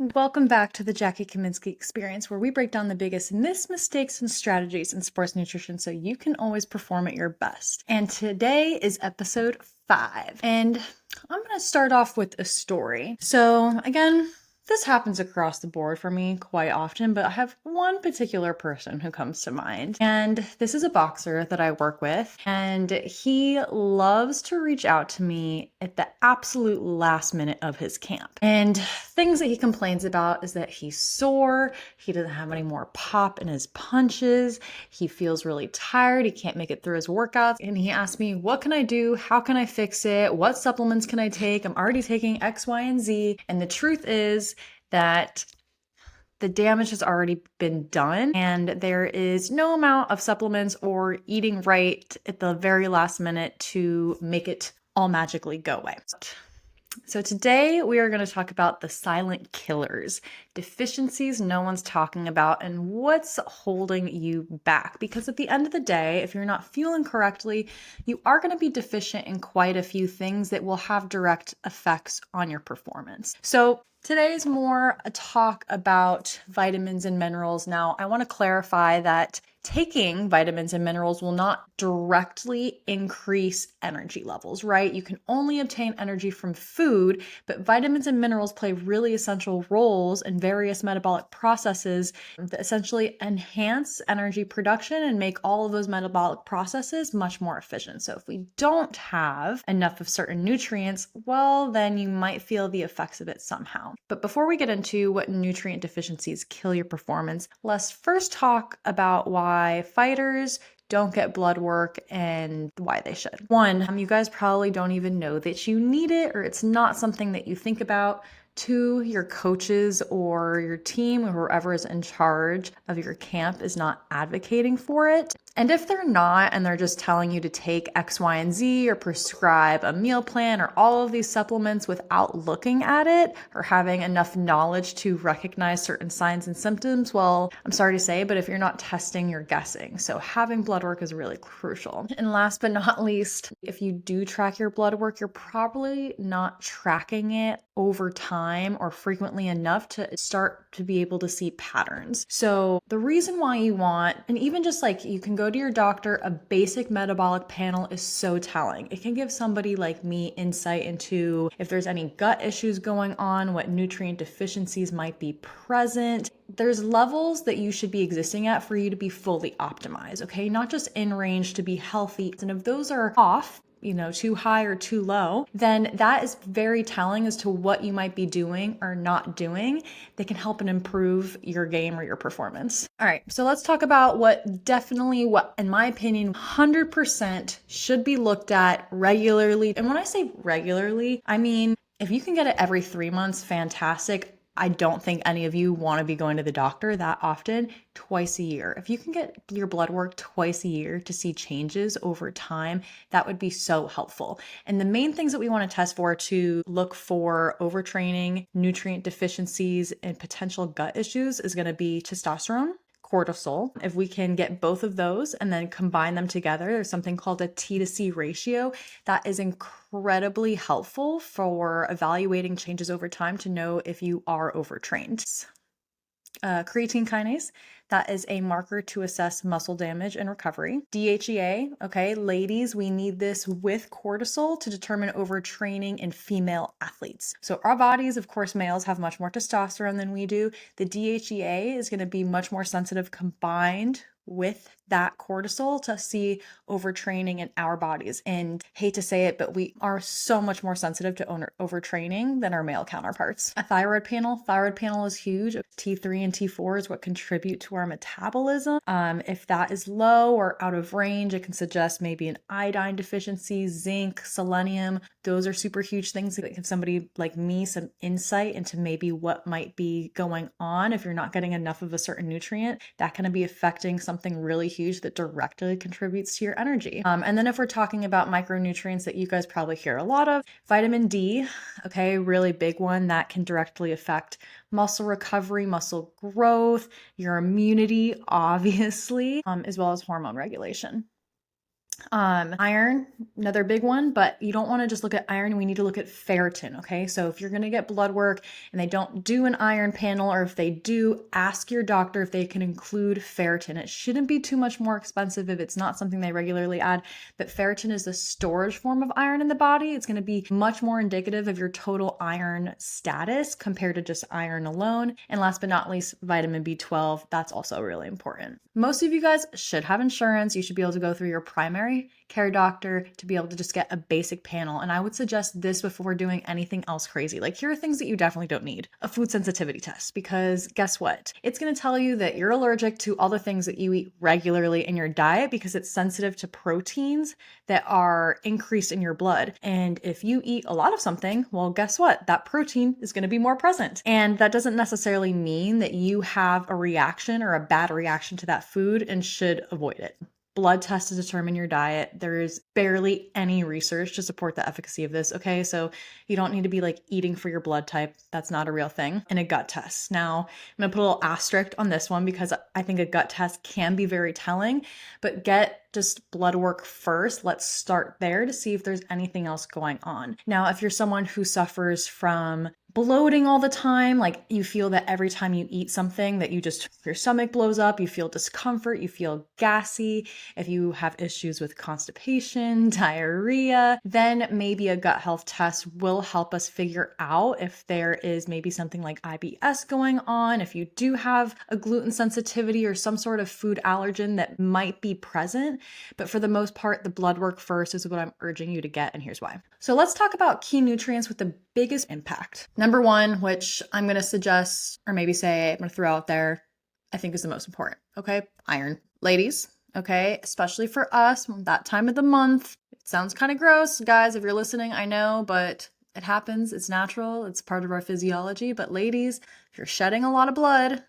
Welcome back to the Jackie Kaminski Experience, where we break down the biggest myths, mistakes, and strategies in sports nutrition so you can always perform at your best. And today is episode 5. And I'm going to start off with a story. So, again, this happens across the board for me quite often, but I have one particular person who comes to mind. And this is a boxer that I work with, and he loves to reach out to me at the absolute last minute of his camp. And things that he complains about is that he's sore, he doesn't have any more pop in his punches, he feels really tired, he can't make it through his workouts, and he asks me, what can I do? How can I fix it? What supplements can I take? I'm already taking X, Y, and Z. And the truth is that the damage has already been done, and there is no amount of supplements or eating right at the very last minute to make it all magically go away. So today we are going to talk about the silent killers, deficiencies no one's talking about, and what's holding you back. Because at the end of the day, if you're not fueling correctly, you are going to be deficient in quite a few things that will have direct effects on your performance. So today is more a talk about vitamins and minerals. Now, I want to clarify that taking vitamins and minerals will not directly increase energy levels, right? You can only obtain energy from food, but vitamins and minerals play really essential roles in various metabolic processes that essentially enhance energy production and make all of those metabolic processes much more efficient. So if we don't have enough of certain nutrients, well, then you might feel the effects of it somehow. But before we get into what nutrient deficiencies kill your performance, let's first talk about why fighters don't get blood work and why they should. One, you guys probably don't even know that you need it, or it's not something that you think about. Two, your coaches or your team or whoever is in charge of your camp is not advocating for it. And if they're not, and they're just telling you to take X, Y, and Z or prescribe a meal plan or all of these supplements without looking at it or having enough knowledge to recognize certain signs and symptoms, well, I'm sorry to say, but if you're not testing, you're guessing. So having blood work is really crucial. And last but not least, if you do track your blood work, you're probably not tracking it over time or frequently enough to start to be able to see patterns. So the reason why you want, and even just like you can go to your doctor, a basic metabolic panel is so telling. It can give somebody like me insight into if there's any gut issues going on, what nutrient deficiencies might be present. There's levels that you should be existing at for you to be fully optimized, okay? Not just in range to be healthy. And if those are off, too high or too low, then that is very telling as to what you might be doing or not doing that can help and improve your game or your performance. All right, so let's talk about what, in my opinion, 100% should be looked at regularly. And when I say regularly, I mean, if you can get it every 3 months, fantastic. I don't think any of you want to be going to the doctor that often. Twice a year. If you can get your blood work twice a year to see changes over time, that would be so helpful. And the main things that we want to test for to look for overtraining, nutrient deficiencies, and potential gut issues is going to be testosterone, cortisol. If we can get both of those and then combine them together, there's something called a T to C ratio that is incredibly helpful for evaluating changes over time to know if you are overtrained. Creatine kinase, that is a marker to assess muscle damage and recovery. DHEA, okay, ladies, we need this with cortisol to determine overtraining in female athletes. So our bodies, of course, males have much more testosterone than we do. The DHEA is going to be much more sensitive combined with that cortisol to see overtraining in our bodies. And hate to say it, but we are so much more sensitive to overtraining than our male counterparts. A thyroid panel is huge. T3 and T4 is what contribute to our metabolism. If that is low or out of range, it can suggest maybe an iodine deficiency, zinc, selenium. Those are super huge things that give somebody like me some insight into maybe what might be going on. If you're not getting enough of a certain nutrient, that can be affecting something really huge that directly contributes to your energy. And then if we're talking about micronutrients that you guys probably hear a lot of, vitamin D, okay, really big one that can directly affect muscle recovery, muscle growth, your immunity, obviously, as well as hormone regulation. Iron, another big one, but you don't want to just look at iron. We need to look at ferritin. Okay. So if you're going to get blood work and they don't do an iron panel, or if they do, ask your doctor if they can include ferritin. It shouldn't be too much more expensive if it's not something they regularly add, but ferritin is the storage form of iron in the body. It's going to be much more indicative of your total iron status compared to just iron alone. And last but not least, vitamin B12. That's also really important. Most of you guys should have insurance. You should be able to go through your primary care doctor to be able to just get a basic panel. And I would suggest this before doing anything else crazy. Like, here are things that you definitely don't need. A food sensitivity test, because guess what? It's going to tell you that you're allergic to all the things that you eat regularly in your diet because it's sensitive to proteins that are increased in your blood. And if you eat a lot of something, well, guess what? That protein is going to be more present. And that doesn't necessarily mean that you have a reaction or a bad reaction to that food and should avoid it. Blood tests to determine your diet. There is barely any research to support the efficacy of this. Okay, so you don't need to be like eating for your blood type. That's not a real thing. And a gut test. Now, I'm gonna put a little asterisk on this one because I think a gut test can be very telling, but get just blood work first. Let's start there to see if there's anything else going on. Now, if you're someone who suffers from bloating all the time, like you feel that every time you eat something that your stomach blows up, you feel discomfort, you feel gassy. If you have issues with constipation, diarrhea, then maybe a gut health test will help us figure out if there is maybe something like IBS going on, if you do have a gluten sensitivity or some sort of food allergen that might be present. But for the most part, the blood work first is what I'm urging you to get, and here's why. So let's talk about key nutrients with the biggest impact. Number one, which I'm going to suggest, or maybe say, I'm going to throw out there, I think is the most important. Okay. Iron. Ladies. Okay. Especially for us, that time of the month. It sounds kind of gross, guys. If you're listening, I know, but it happens. It's natural. It's part of our physiology. But ladies, if you're shedding a lot of blood,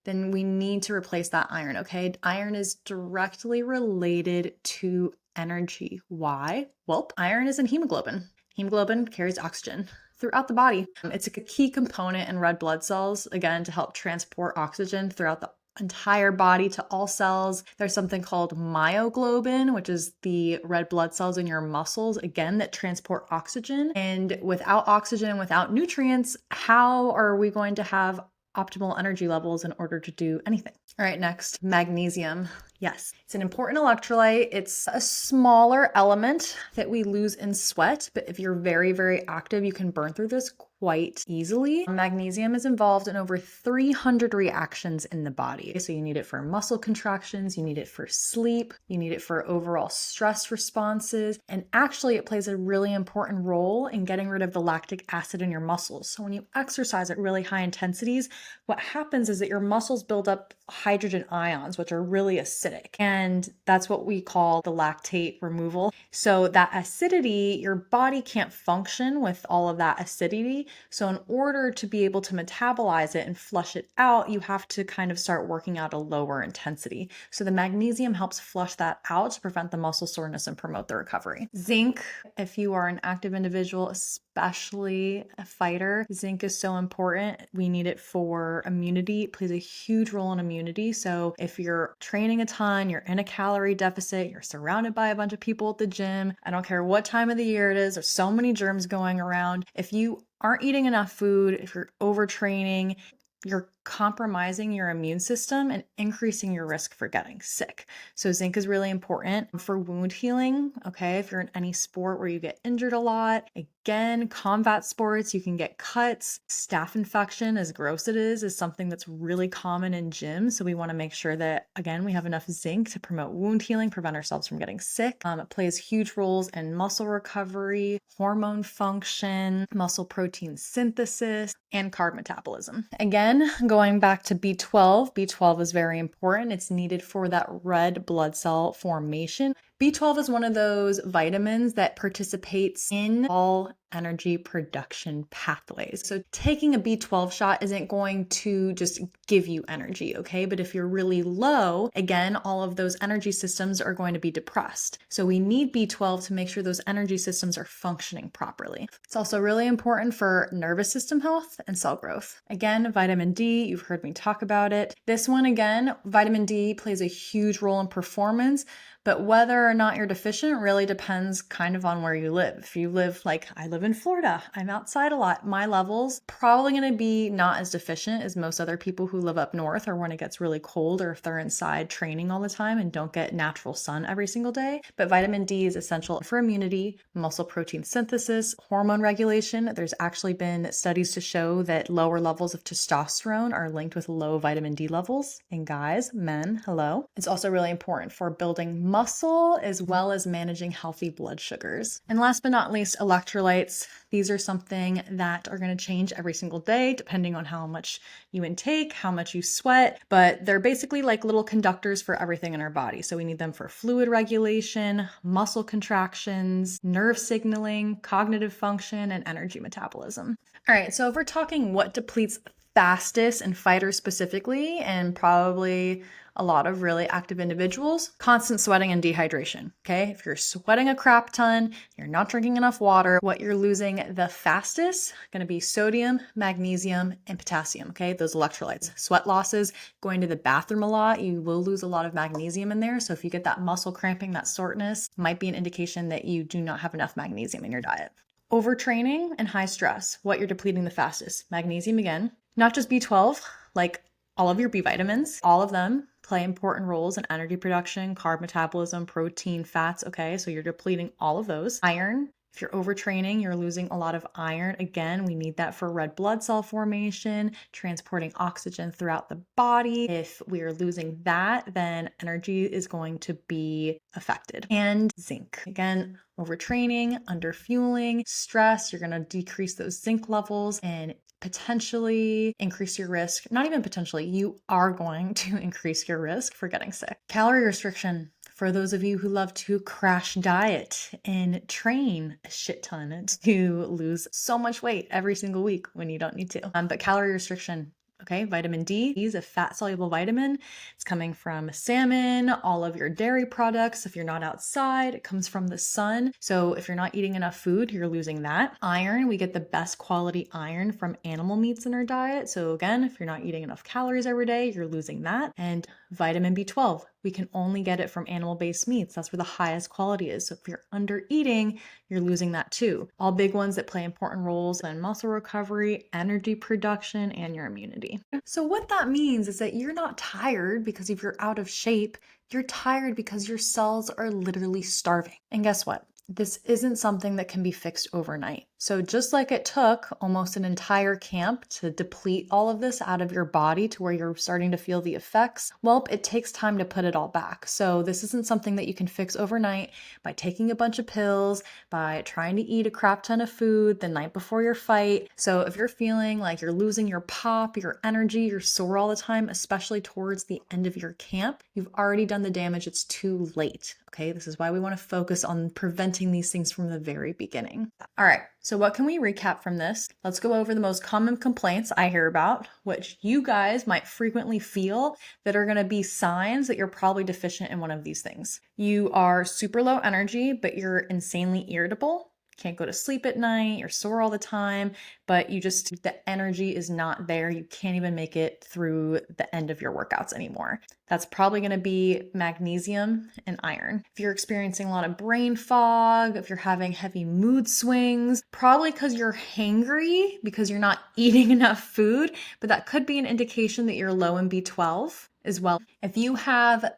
then we need to replace that iron. Okay. Iron is directly related to energy. Why? Well, iron is in hemoglobin. Hemoglobin carries oxygen throughout the body. It's a key component in red blood cells, again, to help transport oxygen throughout the entire body to all cells. There's something called myoglobin, which is the red blood cells in your muscles, again, that transport oxygen. And without oxygen and without nutrients, how are we going to have optimal energy levels in order to do anything? All right, next, magnesium. Yes, it's an important electrolyte. It's a smaller element that we lose in sweat, but if you're very, very active, you can burn through this quite easily. Magnesium is involved in over 300 reactions in the body. So you need it for muscle contractions, you need it for sleep, you need it for overall stress responses, and actually it plays a really important role in getting rid of the lactic acid in your muscles. So when you exercise at really high intensities, what happens is that your muscles build up hydrogen ions, which are really acidic, and that's what we call the lactate removal. So that acidity, your body can't function with all of that acidity. So in order to be able to metabolize it and flush it out, you have to kind of start working out a lower intensity. So the magnesium helps flush that out to prevent the muscle soreness and promote the recovery. Zinc, if you are an active individual, especially a fighter, zinc is so important. We need it for immunity. It plays a huge role in immunity. So if you're training a ton, you're in a calorie deficit, you're surrounded by a bunch of people at the gym, I don't care what time of the year it is, there's so many germs going around. If you aren't eating enough food, if you're overtraining, you're compromising your immune system and increasing your risk for getting sick. So zinc is really important for wound healing. Okay, if you're in any sport where you get injured a lot, again, combat sports, you can get cuts. Staph infection, as gross it is something that's really common in gyms. So we want to make sure that, again, we have enough zinc to promote wound healing, prevent ourselves from getting sick. It plays huge roles in muscle recovery, hormone function, muscle protein synthesis, and carb metabolism. Again, going back to B12, B12 is very important. It's needed for that red blood cell formation. B12 is one of those vitamins that participates in all energy production pathways. So taking a B12 shot isn't going to just give you energy, okay? But if you're really low, again, all of those energy systems are going to be depressed. So we need B12 to make sure those energy systems are functioning properly. It's also really important for nervous system health and cell growth. Again, vitamin D, you've heard me talk about it. This one, again, vitamin D plays a huge role in performance, but whether or not you're deficient really depends kind of on where you live. If you live, like I live in Florida, I'm outside a lot, my levels probably going to be not as deficient as most other people who live up north or when it gets really cold or if they're inside training all the time and don't get natural sun every single day. But vitamin D is essential for immunity, muscle protein synthesis, hormone regulation. There's actually been studies to show that lower levels of testosterone are linked with low vitamin D levels in guys, men, hello. It's also really important for building muscle as well as managing healthy blood sugars. And last but not least, electrolytes. These are something that are going to change every single day depending on how much you intake, how much you sweat, but they're basically like little conductors for everything in our body. So we need them for fluid regulation, muscle contractions, nerve signaling, cognitive function, and energy metabolism. All right, so if we're talking what depletes fastest and fighters specifically, and probably a lot of really active individuals, constant sweating and dehydration, okay? If you're sweating a crap ton, you're not drinking enough water, what you're losing the fastest gonna be sodium, magnesium, and potassium, okay? Those electrolytes. Sweat losses, going to the bathroom a lot, you will lose a lot of magnesium in there. So if you get that muscle cramping, that soreness, might be an indication that you do not have enough magnesium in your diet. Overtraining and high stress, what you're depleting the fastest. Magnesium again, not just B12, like all of your B vitamins, all of them play important roles in energy production, carb metabolism, protein, fats, okay? So you're depleting all of those. Iron, if you're overtraining, you're losing a lot of iron. Again, we need that for red blood cell formation, transporting oxygen throughout the body. If we are losing that, then energy is going to be affected. And zinc. Again, overtraining, underfueling, stress, you're going to decrease those zinc levels and potentially increase your risk. Not even potentially, you are going to increase your risk for getting sick. Calorie restriction. For those of you who love to crash diet and train a shit ton to lose so much weight every single week when you don't need to. But calorie restriction. Okay, vitamin D is a fat-soluble vitamin. It's coming from salmon, all of your dairy products. If you're not outside, it comes from the sun. So if you're not eating enough food, you're losing that. Iron, we get the best quality iron from animal meats in our diet. So again, if you're not eating enough calories every day, you're losing that. And vitamin B12, we can only get it from animal-based meats. That's where the highest quality is. So if you're under eating, you're losing that too. All big ones that play important roles in muscle recovery, energy production, and your immunity. So what that means is that you're not tired because if you're out of shape, you're tired because your cells are literally starving. And guess what? This isn't something that can be fixed overnight. So just like it took almost an entire camp to deplete all of this out of your body to where you're starting to feel the effects, well, it takes time to put it all back. So this isn't something that you can fix overnight by taking a bunch of pills, by trying to eat a crap ton of food the night before your fight. So if you're feeling like you're losing your pop, your energy, you're sore all the time, especially towards the end of your camp, you've already done the damage. It's too late. Okay, this is why we want to focus on preventing these things from the very beginning. All right, so what can we recap from this? Let's go over the most common complaints I hear about, which you guys might frequently feel that are going to be signs that you're probably deficient in one of these things. You are super low energy, but you're insanely irritable. Can't go to sleep at night, you're sore all the time, but the energy is not there. You can't even make it through the end of your workouts anymore. That's probably going to be magnesium and iron. If you're experiencing a lot of brain fog, if you're having heavy mood swings, probably because you're hangry, because you're not eating enough food, but that could be an indication that you're low in B12 as well. If you have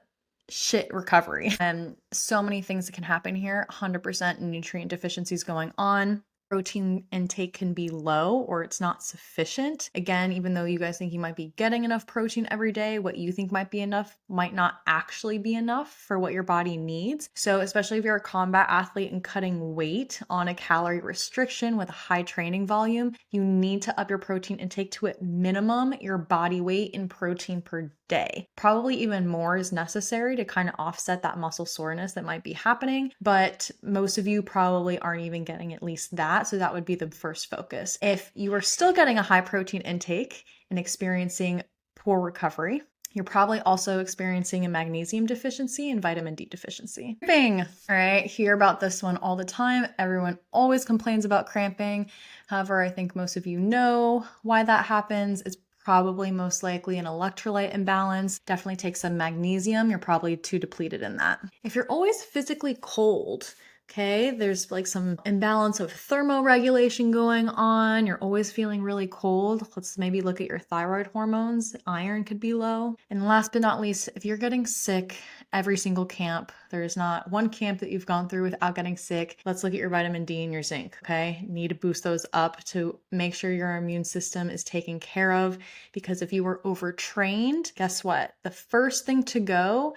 shit recovery and so many things that can happen here, 100% nutrient deficiencies going on. Protein intake can be low or it's not sufficient. Again, even though you guys think you might be getting enough protein every day, what you think might be enough might not actually be enough for what your body needs. So especially if you're a combat athlete and cutting weight on a calorie restriction with a high training volume, you need to up your protein intake to at minimum your body weight in protein per day. Probably even more is necessary to kind of offset that muscle soreness that might be happening, but most of you probably aren't even getting at least that, so that would be the first focus. If you are still getting a high protein intake and experiencing poor recovery, you're probably also experiencing a magnesium deficiency and vitamin D deficiency. Cramping, all right, hear about this one all the time. Everyone always complains about cramping. However, I think most of you know why that happens. It's probably most likely an electrolyte imbalance. Definitely take some magnesium. You're probably too depleted in that. If you're always physically cold, okay, there's like some imbalance of thermoregulation going on. You're always feeling really cold. Let's maybe look at your thyroid hormones. Iron could be low. And last but not least, if you're getting sick every single camp, there's not one camp that you've gone through without getting sick. Let's look at your vitamin D and your zinc, okay? Need to boost those up to make sure your immune system is taken care of, because if you were overtrained, guess what? The first thing to go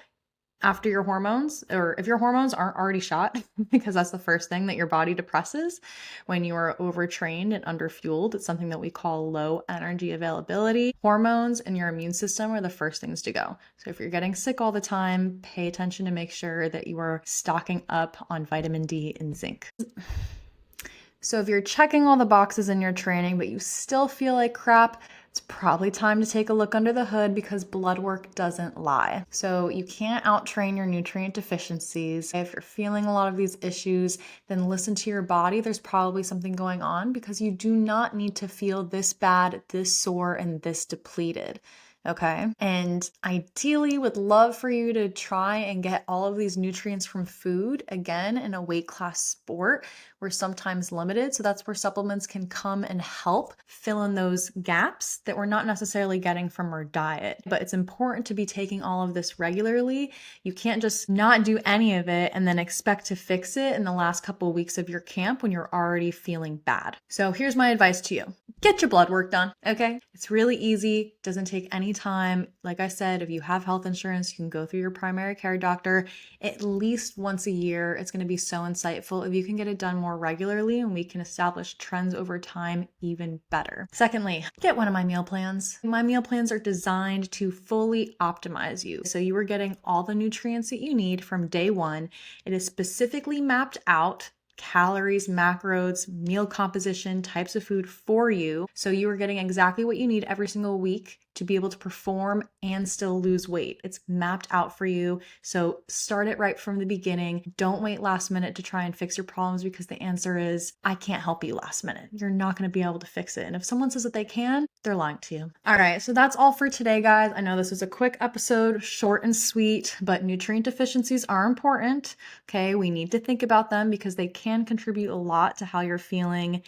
after your hormones, or if your hormones aren't already shot, because that's the first thing that your body depresses when you are overtrained and underfueled. It's something that we call low energy availability. Hormones and your immune system are the first things to go. So if you're getting sick all the time, pay attention to make sure that you are stocking up on vitamin D and zinc. So if you're checking all the boxes in your training, but you still feel like crap, it's probably time to take a look under the hood, because blood work doesn't lie. So you can't outtrain your nutrient deficiencies. If you're feeling a lot of these issues, then listen to your body. There's probably something going on, because you do not need to feel this bad, this sore, and this depleted. Okay. And ideally would love for you to try and get all of these nutrients from food, again, in a weight class sport. We're sometimes limited. So that's where supplements can come and help fill in those gaps that we're not necessarily getting from our diet. But it's important to be taking all of this regularly. You can't just not do any of it and then expect to fix it in the last couple of weeks of your camp when you're already feeling bad. So here's my advice to you. Get your blood work done, okay? It's really easy, doesn't take any time. Like I said, if you have health insurance, you can go through your primary care doctor at least once a year. It's going to be so insightful if you can get it done more regularly, and we can establish trends over time even better. Secondly, get one of my meal plans. My meal plans are designed to fully optimize you. So you are getting all the nutrients that you need from day one. It is specifically mapped out, calories, macros, meal composition, types of food for you. So you are getting exactly what you need every single week to be able to perform and still lose weight. It's mapped out for you. So start it right from the beginning. Don't wait last minute to try and fix your problems, because the answer is, I can't help you last minute. You're not going to be able to fix it. And if someone says that they can, they're lying to you. All right. So that's all for today, guys. I know this was a quick episode, short and sweet, but nutrient deficiencies are important. Okay. We need to think about them, because they can contribute a lot to how you're feeling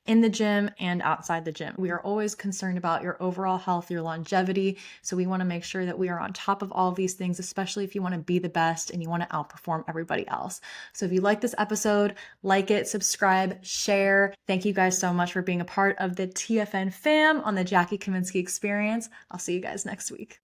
in the gym and outside the gym. We are always concerned about your overall health, your longevity. So we want to make sure that we are on top of all of these things, especially if you want to be the best and you want to outperform everybody else. So if you like this episode, like it, subscribe, share. Thank you guys so much for being a part of the TFN fam on the Jackie Kaminski Experience. I'll see you guys next week.